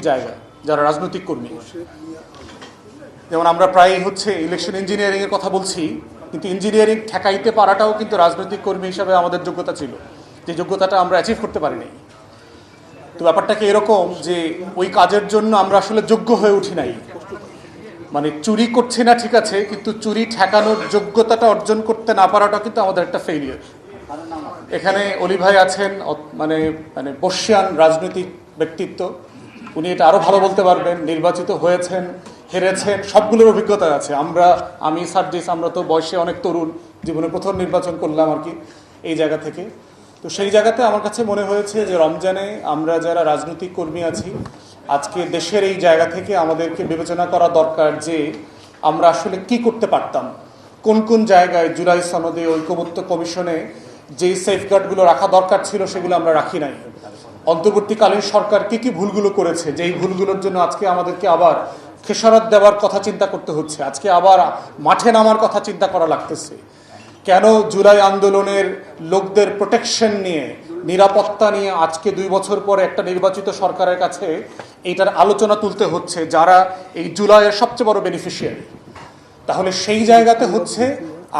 জায়গা যারা রাজনৈতিক কর্মী, যেমন আমরা প্রায় ইলেকশন ইঞ্জিনিয়ারিং এর কথা বলছি, কিন্তু ইঞ্জিনিয়ারিং ঠেকাইতে পারাটাও কিন্তু রাজনৈতিক কর্মী হিসাবে আমাদের যোগ্যতা ছিল, যে যোগ্যতাটা আমরা অ্যাচিভ করতে পারিনি। তো ব্যাপারটাকে এরকম যে ওই কাজের জন্য আমরা আসলে যোগ্য হয়ে উঠি নাই। মানে চুরি করছি না ঠিক আছে, কিন্তু চুরি ঠেকানোর যোগ্যতাটা অর্জন করতে না পারাটা কিন্তু আমাদের একটা ফেইলিয়ার। এখানে অলি ভাই আছেন, মানে মানে বর্ষিয়ান রাজনৈতিক ব্যক্তিত্ব, উনি এটা আরও ভালো বলতে পারবেন। নির্বাচিত হয়েছেন, হেরেছেন, সবগুলোর অভিজ্ঞতা আছে। আমি সার্জিস, আমরা তো বয়সে অনেক তরুণ, জীবনে প্রথম নির্বাচন করলাম আর কি এই জায়গা থেকে। তো সেই জায়গাতে আমার কাছে মনে হয়েছে যে রমজানে আমরা যারা রাজনৈতিক কর্মী আছি, আজকে দেশের এই জায়গা থেকে আমাদেরকে বিবেচনা করা দরকার যে আমরা আসলে কি করতে পারতাম, কোন কোন জায়গায় জুলাই সনদে, ঐকমত্য কমিশনে যেই সেফগার্ডগুলো রাখা দরকার ছিল সেগুলো আমরা রাখি নাই। অন্তর্বর্তীকালীন সরকার কি কি ভুলগুলো করেছে, যেই ভুলগুলোর জন্য আজকে আমাদেরকে আবার খেসারত দেওয়ার কথা চিন্তা করতে হচ্ছে, আজকে আবার মাঠে নামার কথা চিন্তা করা লাগতেছে। কেন জুলাই আন্দোলনের লোকদের প্রোটেকশন নিয়ে, নিরাপত্তা নিয়ে আজকে 2 বছর পরে একটা নির্বাচিত সরকারের কাছে এইটার আলোচনা তুলতে হচ্ছে, যারা এই জুলাইয়ের সবচেয়ে বড় বেনিফিশিয়ারি। তাহলে সেই জায়গাতে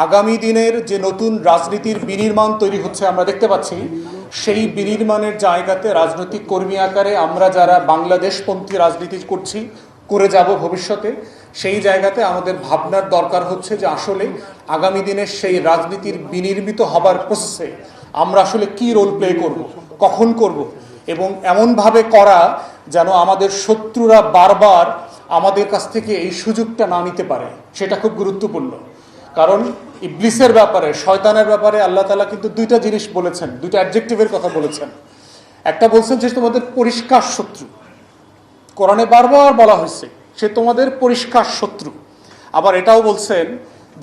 আগামী দিনের যে নতুন রাজনীতির বিনির্মাণ তৈরি হচ্ছে আমরা দেখতে পাচ্ছি, সেই বিনির্মাণের জায়গাতে রাজনৈতিক কর্মী আকারে আমরা যারা বাংলাদেশপন্থী রাজনীতি করে যাব ভবিষ্যতে, সেই জায়গাতে আমাদের ভাবনার দরকার হচ্ছে যে আসলে আগামী দিনের সেই রাজনীতির বিনির্মিত হবার প্রসেসে আমরা আসলে কি রোল প্লে করব, কখন করব, এবং এমনভাবে করা যেন আমাদের শত্রুরা বারবার আমাদের কাছ থেকে এই সুযোগটা না নিতে পারে। সেটা খুব গুরুত্বপূর্ণ। কারণ ইবলিসের ব্যাপারে, শয়তানের ব্যাপারে আল্লাহ তাআলা কিন্তু 2টা জিনিস বলেছেন, 2টা অ্যাডজেক্টিভের কথা বলেছেন। একটা বলছেন যে তোমাদের পরিষ্কার শত্রু, কোরআনে বারবার বলা হয়েছে সে তোমাদের পরিষ্কার শত্রু। আবার এটাও বলছেন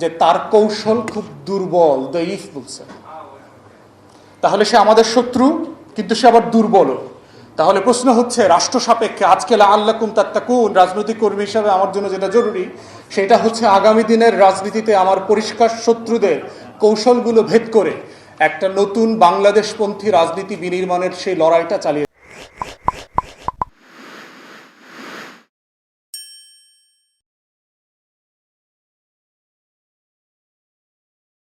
যে তার কৌশল খুব দুর্বল, দঈফ বলছেন। তাহলে সে আমাদের শত্রু, কিন্তু সে আবার দুর্বল। তাহলে প্রশ্ন হচ্ছে রাষ্ট্র সাপেক্ষে আজকে লাআল্লাকুম তাত্তাকুন রাজনৈতিক কর্মী হিসাবে আমার জন্য যেটা জরুরি, সেটা হচ্ছে আগামী দিনের রাজনীতিতে আমার পরিষ্কার শত্রুদের কৌশলগুলো ভেদ করে একটা নতুন বাংলাদেশপন্থী রাজনীতি বিনির্মাণের সেই লড়াইটা চালিয়ে